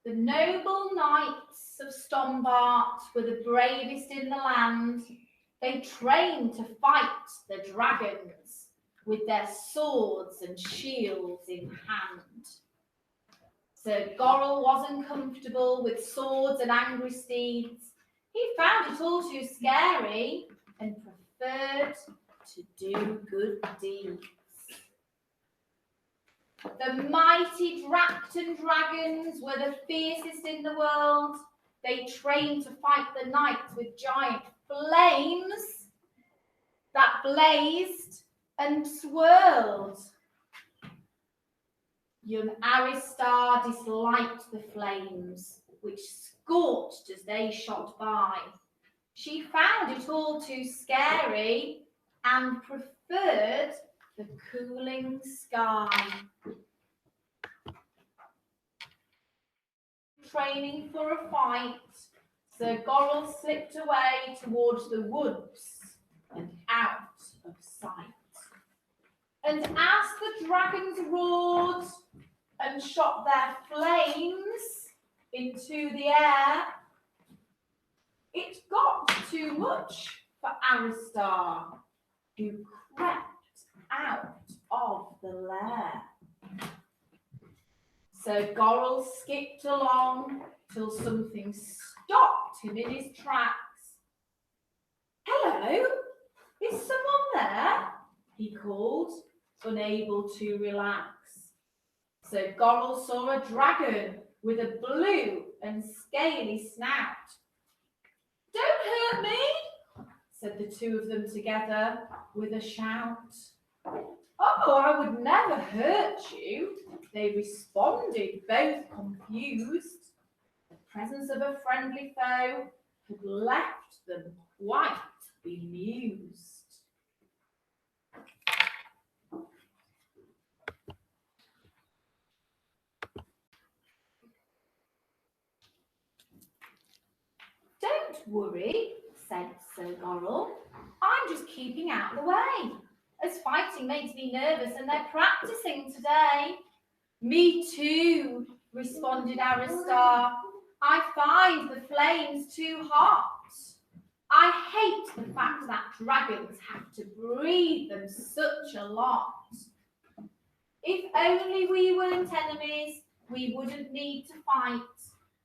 The noble knights of Stombart were the bravest in the land. They trained to fight the dragons with their swords and shields in hand. Sir Gorrel wasn't comfortable with swords and angry steeds. He found it all too scary and preferred to do good deeds. The mighty Drapton dragons were the fiercest in the world. They trained to fight the knights with giant flames that blazed and swirled. Young Aristar disliked the flames, which scorched as they shot by. She found it all too scary and preferred the cooling sky. Training for a fight, Sir Gorrel slipped away towards the woods and out of sight. And as the dragons roared and shot their flames into the air, it got too much for Aristar, who crept out of the lair. So Gorrel skipped along till something stopped him in his tracks. "Hello, is someone there?" he called, unable to relax. So Gorrel saw a dragon with a blue and scaly snout. "Don't hurt me," said the two of them together with a shout. "Oh, I would never hurt you," they responded, both confused. The presence of a friendly foe had left them quite bemused. "Don't worry," said Sir Gorrel. "I'm just keeping out of the way, as fighting makes me nervous and they're practicing today." "Me too," responded Aristar. "I find the flames too hot. I hate the fact that dragons have to breathe them such a lot. If only we weren't enemies, we wouldn't need to fight.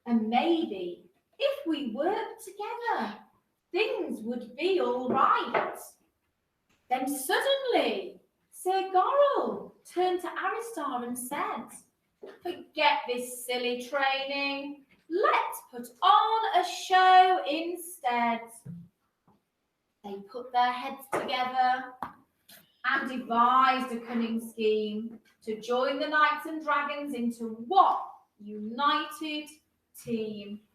And maybe if we worked together, things would be all right." Then suddenly, Sir Gorrel turned to Aristar and said, "Forget this silly training. Let's put on a show instead." They put their heads together and devised a cunning scheme to join the knights and dragons into one united team.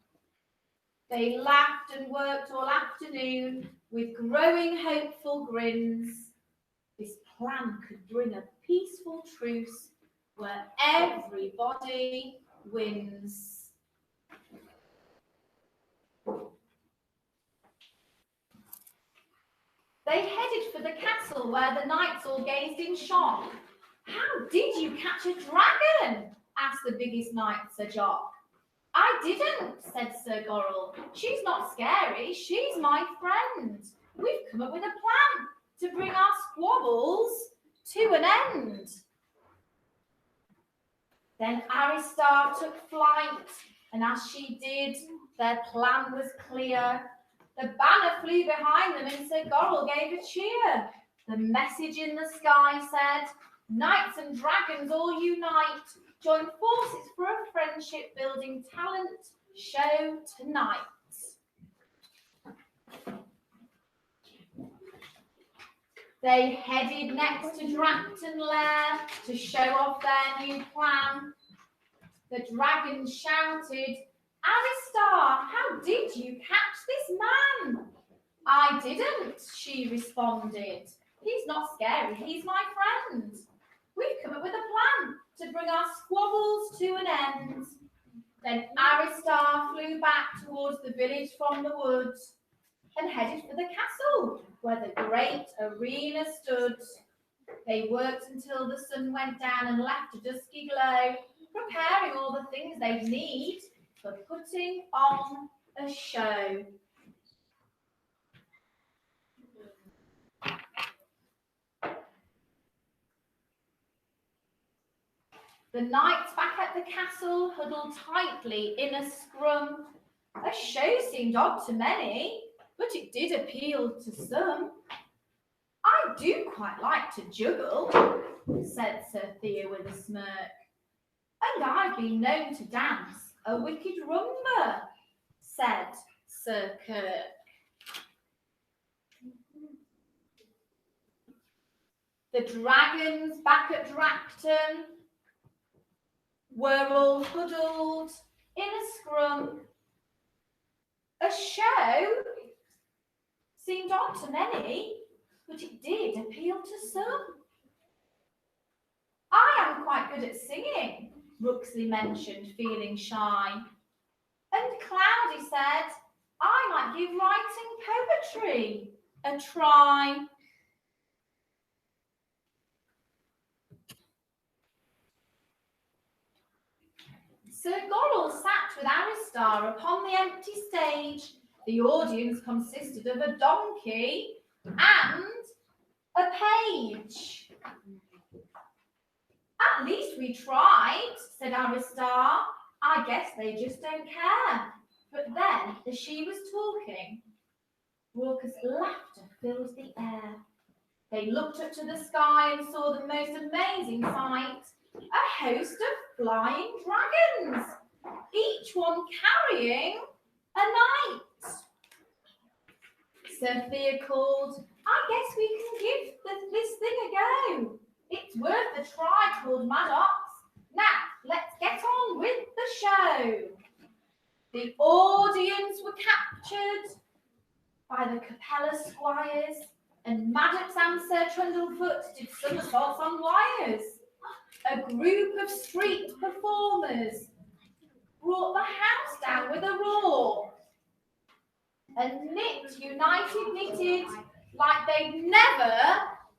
They laughed and worked all afternoon with growing hopeful grins. This plan could bring a peaceful truce where everybody wins. They headed for the castle where the knights all gazed in shock. "How did you catch a dragon?" asked the biggest knight, Sir Jock. "I didn't," said Sir Gorrel. "She's not scary, she's my friend. We've come up with a plan to bring our squabbles to an end." Then Aristar took flight, and as she did, their plan was clear. The banner flew behind them and Sir Gorrel gave a cheer. The message in the sky said, "Knights and dragons all unite. Join forces for a friendship-building talent show tonight." They headed next to Drapton Lair to show off their new plan. The dragons shouted, "Aristar, how did you catch this man?" "I didn't," she responded. "He's not scary, he's my friend. We've come up with a plan to bring our squabbles to an end." Then Aristar flew back towards the village from the woods and headed for the castle where the great arena stood. They worked until the sun went down and left a dusky glow. preparing all the things they need for putting on a show. The knights back at the castle huddled tightly in a scrum. A show seemed odd to many, but it did appeal to some. I do quite like to juggle, said Sir Theo with a smirk. And I've been known to dance a wicked rumba, said Sir Kirk. The dragons back at Dracton were all huddled in a scrum. A show seemed odd to many, but it did appeal to some. I am quite good at singing, Ruxley mentioned, feeling shy. And Cloudy said, I might give writing poetry a try. Sir Gorrel sat with Aristar upon the empty stage. The audience consisted of a donkey and a page. At least we tried, said Aristar. I guess they just don't care. But then, as she was talking, raucous laughter filled the air. They looked up to the sky and saw the most amazing sight. A host of flying dragons, each one carrying a knight. Sir Theo called, I guess we can give this thing a go. It's worth a try, called Maddox. Now, let's get on with the show. The audience were captured by the Capella squires, and Maddox and Sir Trundlefoot did somersaults on wires. A group of street performers brought the house down with a roar and knitted like they'd never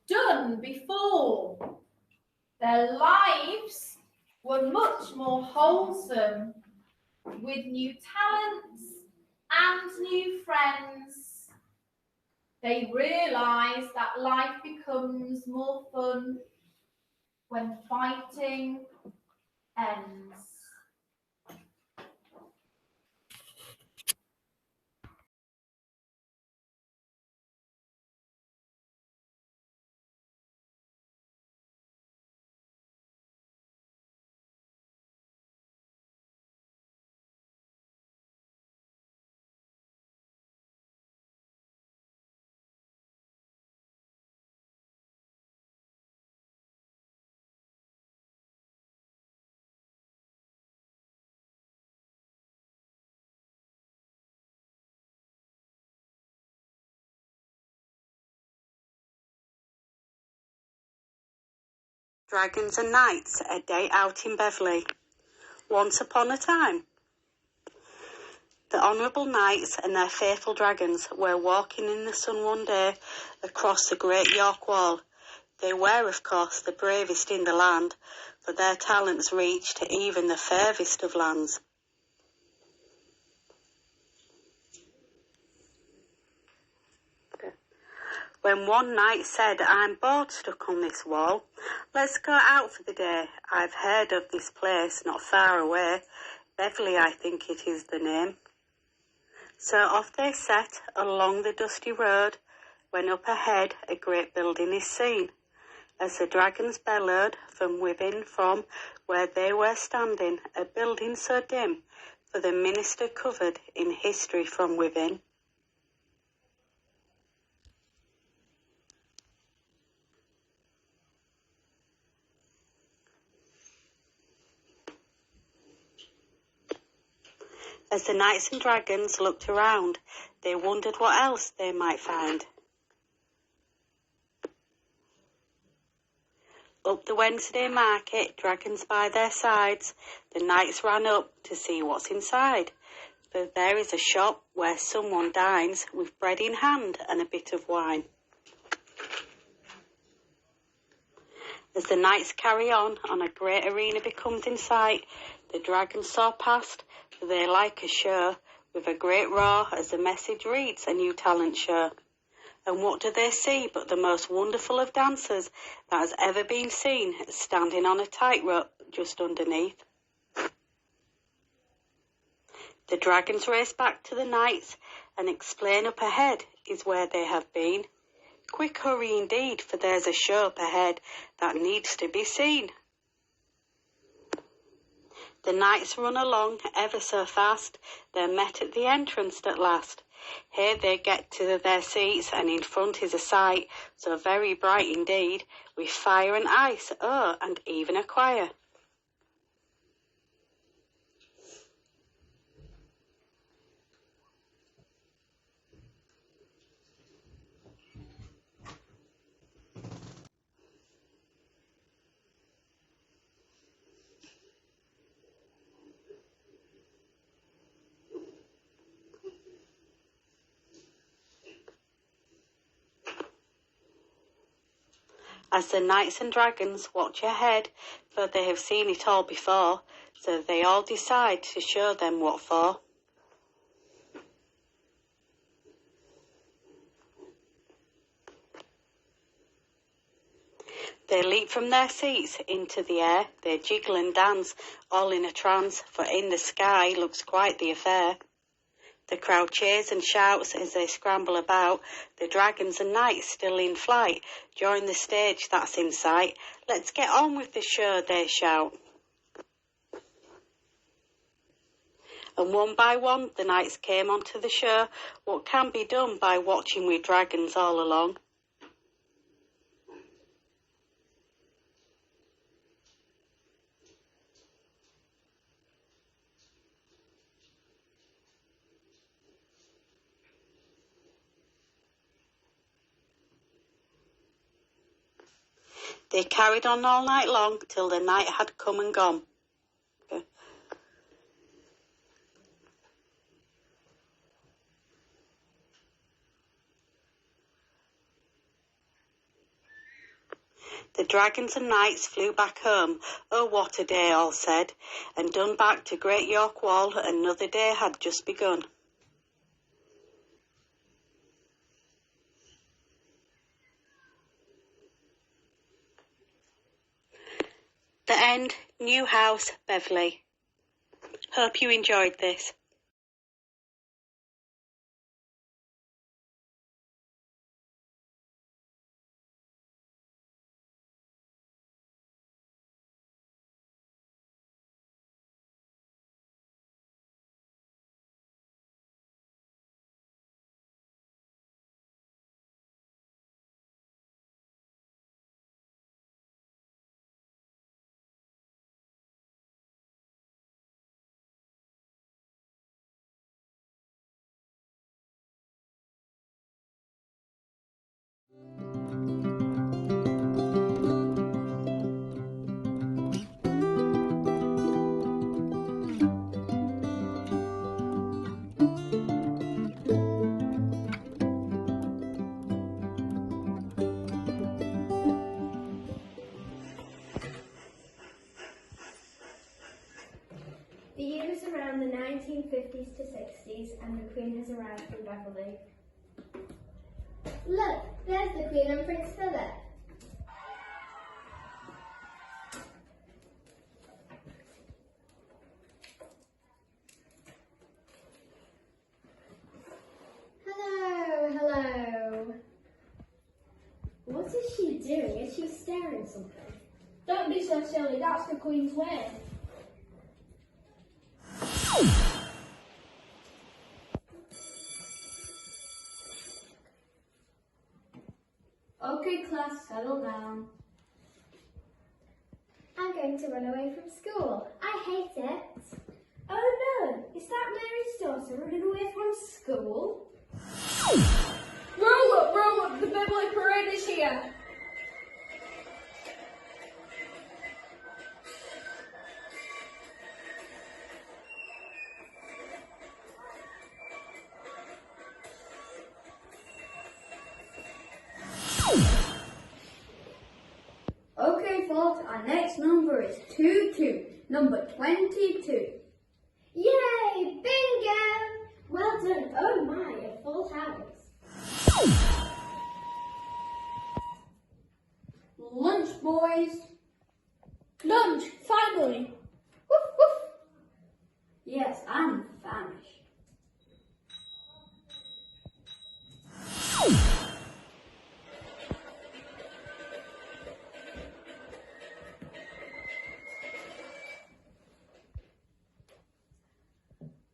done before. Their lives were much more wholesome, with new talents and new friends. They realised that life becomes more fun when fighting ends. Dragons and Knights, a day out in Beverley. Once upon a time, the honourable knights and their faithful dragons were walking in the sun one day across the great York Wall. They were, of course, the bravest in the land, for their talents reached to even the furthest of lands. When one knight said, I'm bored stuck on this wall, let's go out for the day. I've heard of this place not far away. Beverley, I think it is the name. So off they set along the dusty road, when up ahead a great building is seen. As the dragons bellowed from within, from where they were standing, a building so dim, for the minister covered in history from within. As the knights and dragons looked around, they wondered what else they might find. Up the Wednesday market, dragons by their sides, the knights ran up to see what's inside. For there is a shop where someone dines with bread in hand and a bit of wine. As the nights carry on a great arena becomes in sight. The dragons soar past, for they like a show, with a great roar as the message reads, a new talent show. And what do they see but the most wonderful of dancers that has ever been seen, standing on a tightrope just underneath. The dragons race back to the knights and explain up ahead is where they have been. Quick hurry indeed, for there's a show up ahead that needs to be seen. The knights run along ever so fast, they're met at the entrance at last. Here they get to their seats, and in front is a sight so very bright indeed, with fire and ice, oh, and even a choir. As the knights and dragons watch ahead, for they have seen it all before, so they all decide to show them what for. They leap from their seats into the air, they jiggle and dance, all in a trance, for in the sky looks quite the affair. The crowd cheers and shouts as they scramble about, the dragons and knights still in flight, join the stage that's in sight. Let's get on with the show, they shout. And one by one the knights came onto the show, what can be done by watching with dragons all along. They carried on all night long till the night had come and gone. The dragons and knights flew back home, oh what a day all said, and done back to Great York Wall, another day had just begun. The end, New House, Beverley. Hope you enjoyed this. The year is around the 1950s to 60s and the Queen has arrived from Beverley. Look, there's the Queen and Prince Philip. Hello, hello. What is she doing? Is she staring at something? Don't be so silly, that's the Queen's way. Okay, class, settle down. I'm going to run away from school. I hate it. Oh no, is that Mary's daughter running away from school? Roll up, the Beverley Parade is here. Okay, Our next number is 22, number 22. Yay! Bingo! Well done. Oh my, a full house. Lunch, boys. Lunch, finally. Woof, woof. Yes, I'm famished.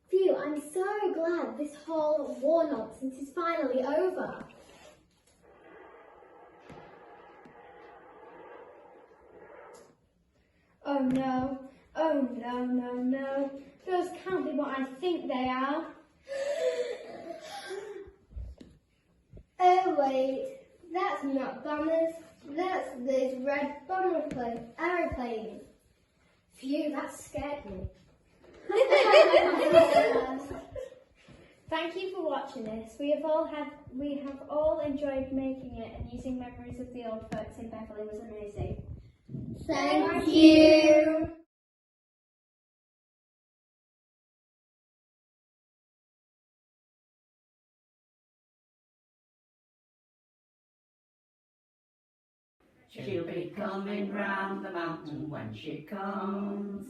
Phew, I'm so glad this whole war nonsense is finally over. Oh no. Oh no, no, no. Those can't be what I think they are. Oh wait, that's not bombers. That's those red bomber aeroplanes. Phew, that scared me. Thank you for watching this. We have all enjoyed making it, and using memories of the old folks in Beverley was amazing. Thank you. She'll be coming round the mountain when she comes.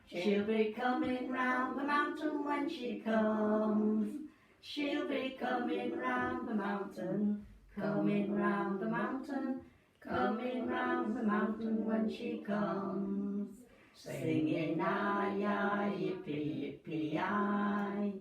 She'll be coming round the mountain when she comes. She'll be coming round the mountain, coming round the mountain, coming round the mountain when she comes. Singing aye aye yippee yippee aye.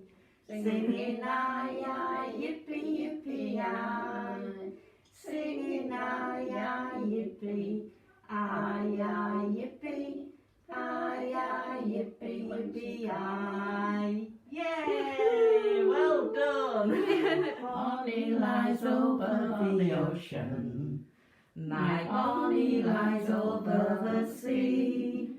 Singing aye aye yippee yippee aye. Singing aye aye yippee, aye aye yippee, aye aye yippee yippee aye. Yay! Well done. Bonnie lies over the ocean. My Bonnie lies over the sea.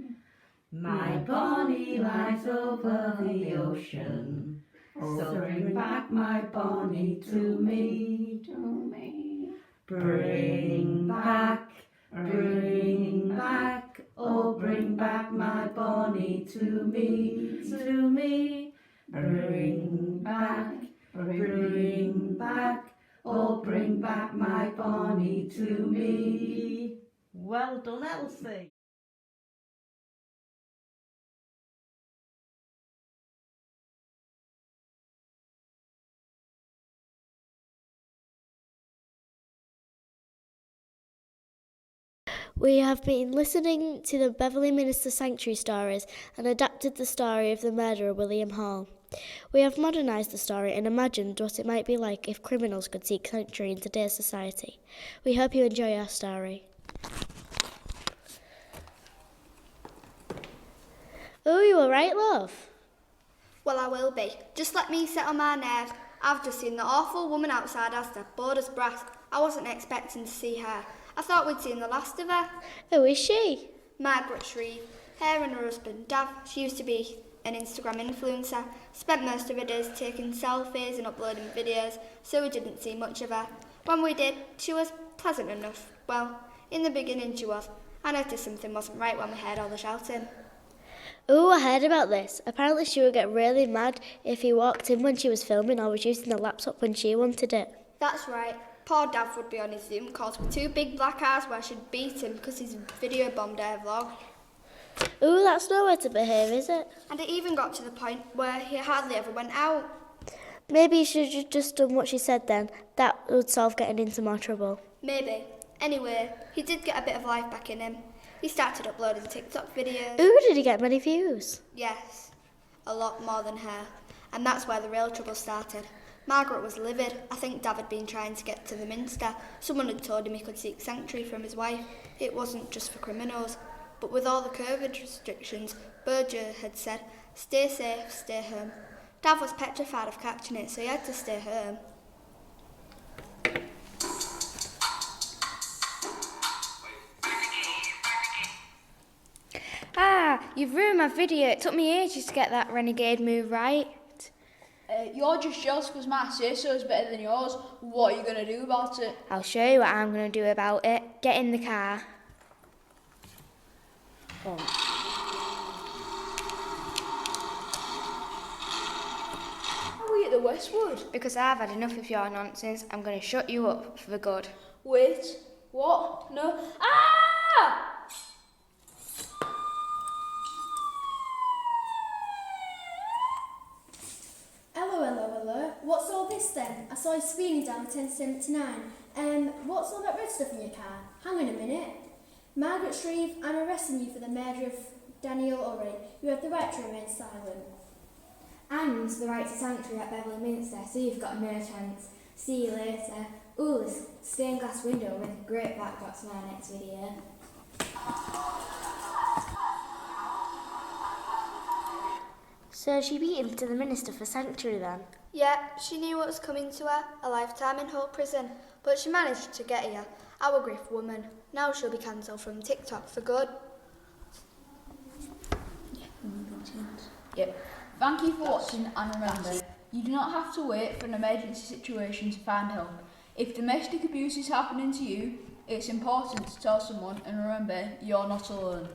My Bonnie lies over the ocean. So bring back my Bonnie to me, to me. Bring back, oh bring back my Bonnie to me, to me. Bring back, oh bring back my Bonnie to me. Well done, Elsie. We have been listening to the Beverley Minster Sanctuary stories and adapted the story of the murderer William Hall. We have modernised the story and imagined what it might be like if criminals could seek sanctuary in today's society. We hope you enjoy our story. Oh, you all right, love? Well, I will be. Just let me settle my nerves. I've just seen the awful woman outside Asda, bored as brass. I wasn't expecting to see her. I thought we'd seen the last of her. Who is she? Margaret Shreve. Her and her husband, Dav. She used to be an Instagram influencer. Spent most of her days taking selfies and uploading videos, so we didn't see much of her. When we did, she was pleasant enough. Well, in the beginning she was. I noticed something wasn't right when we heard all the shouting. Oh, I heard about this. Apparently she would get really mad if he walked in when she was filming or was using the laptop when she wanted it. That's right. Poor Dav would be on his Zoom calls with two big black eyes where she'd beat him because he's video bombed her vlog. Oh, that's no way to behave, is it? And it even got to the point where he hardly ever went out. Maybe you should have just done what she said then. That would solve getting into more trouble. Maybe. Anyway, he did get a bit of life back in him. He started uploading TikTok videos. Ooh, did he get many views? Yes, a lot more than her. And that's where the real trouble started. Margaret was livid. I think Dav had been trying to get to the Minster. Someone had told him he could seek sanctuary from his wife. It wasn't just for criminals. But with all the COVID restrictions, Berger had said, stay safe, stay home. Dav was petrified of catching it, so he had to stay home. Ah, you've ruined my video. It took me ages to get that renegade move right. You're just jealous because my say-so is better than yours. What are you going to do about it? I'll show you what I'm going to do about it. Get in the car. response. How are we at the Westwood? Because I've had enough of your nonsense, I'm going to shut you up for good. Wait, what? No. Ah! Hello. What's all this then? I saw you speeding down 1079. What's all that red stuff in your car? Hang on a minute. Margaret Shreve, I'm arresting you for the murder of Daniel Urry. You have the right to remain silent. And the right to sanctuary at Beverley Minster, so you've got no chance. See you later. Ooh, this stained glass window with a great backdrop to our next video. So she beat him to the minister for sanctuary then? Yeah, she knew what was coming to her, a lifetime in Hull prison, but she managed to get here. Our grief woman. Now she'll be cancelled from TikTok for good. Yep. Thank you for watching, and remember, you do not have to wait for an emergency situation to find help. If domestic abuse is happening to you, it's important to tell someone, and remember, you're not alone.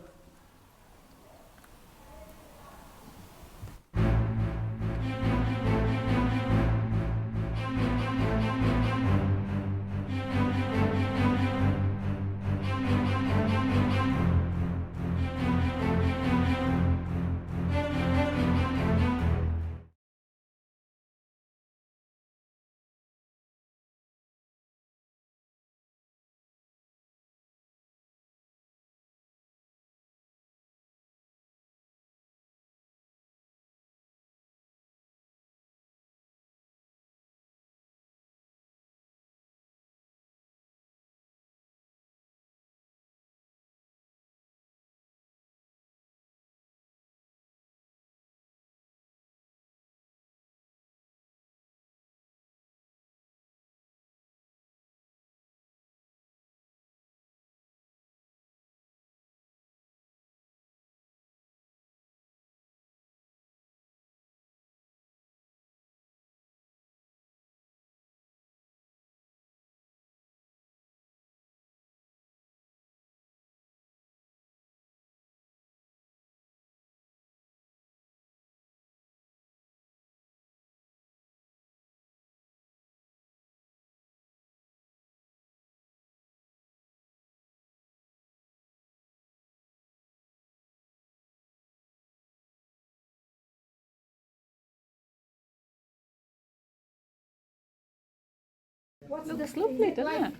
Looks lovely, doesn't it?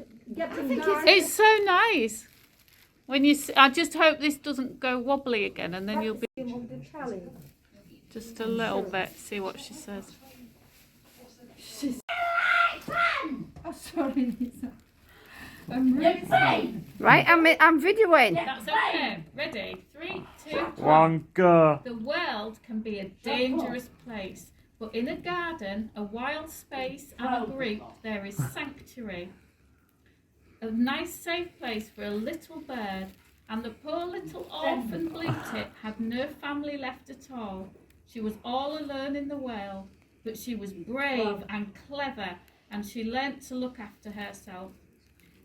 It's so nice. When you, I just hope this doesn't go wobbly again, and then you'll be just a little bit. See what she says. Oh, sorry, Lisa. I'm ready. Right, I'm videoing. That's okay. Ready? 3, 2, 1, go. The world can be a dangerous place, but in a garden, a wild space, and a group, there is sanctuary. A nice, safe place for a little bird, and the poor little orphan blue tit had no family left at all. She was all alone in the world, but she was brave and clever, and she learnt to look after herself.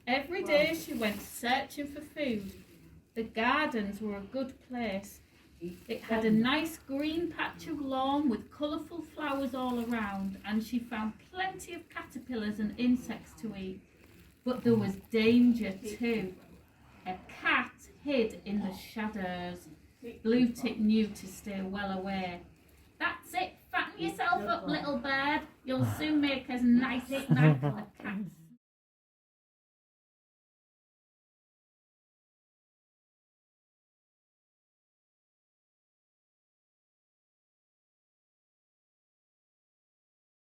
Every day she went searching for food. The gardens were a good place. It had a nice green patch of lawn with colourful flowers all around, and she found plenty of caterpillars and insects to eat. But there was danger too. A cat hid in the shadows. Blue Tit knew to stay well away. That's it, fatten yourself up, little bird. You'll soon make as nice a snack as a